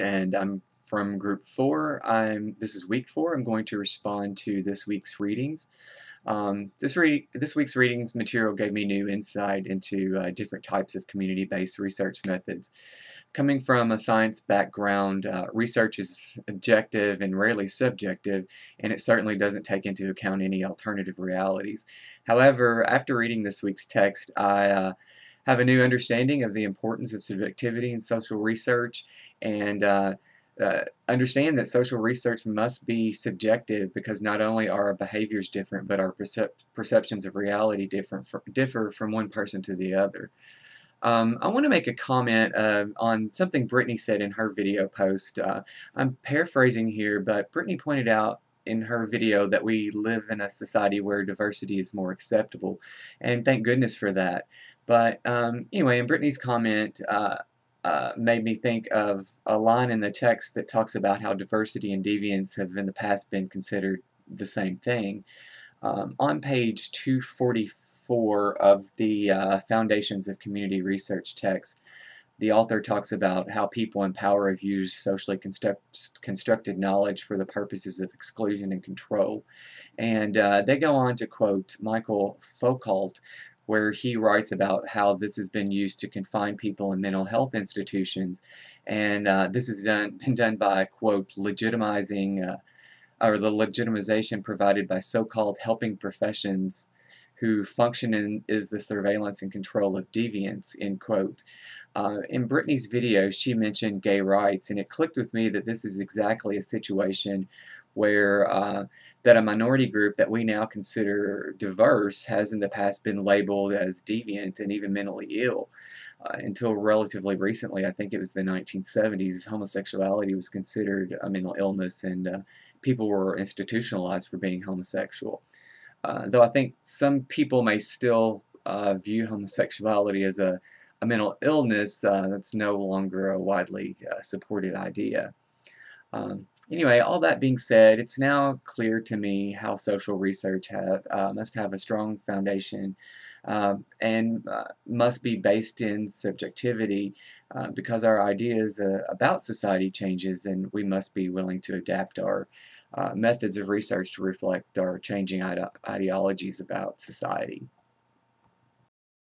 And I'm from group 4. This is week 4. I'm going to respond to this week's readings. This week's readings material gave me new insight into different types of community-based research methods. Coming from a science background, research is objective and rarely subjective, and it certainly doesn't take into account any alternative realities. However, after reading this week's text, I have a new understanding of the importance of subjectivity in social research, and understand that social research must be subjective because not only are our behaviors different, but our perceptions of reality differ from one person to the other. I want to make a comment on something Brittany said in her video post. I'm paraphrasing here, but Brittany pointed out in her video that we live in a society where diversity is more acceptable, and thank goodness for that. But anyway, in Brittany's comment, made me think of a line in the text that talks about how diversity and deviance have in the past been considered the same thing. On page 244 of the Foundations of Community Research text, the author talks about how people in power have used socially constructed knowledge for the purposes of exclusion and control. And they go on to quote Michael Foucault, where he writes about how this has been used to confine people in mental health institutions, and this has been done by, quote, legitimizing or the legitimization provided by so-called helping professions who function in is the surveillance and control of deviance, end quote. In Brittany's video, she mentioned gay rights, and it clicked with me that this is exactly a situation where that a minority group that we now consider diverse has in the past been labeled as deviant and even mentally ill. Until relatively recently, I think it was the 1970s, homosexuality was considered a mental illness, and people were institutionalized for being homosexual. Though I think some people may still view homosexuality as a mental illness, that's no longer a widely supported idea. Anyway, all that being said, it's now clear to me how social research must have a strong foundation and must be based in subjectivity because our ideas about society changes, and we must be willing to adapt our methods of research to reflect our changing ideologies about society.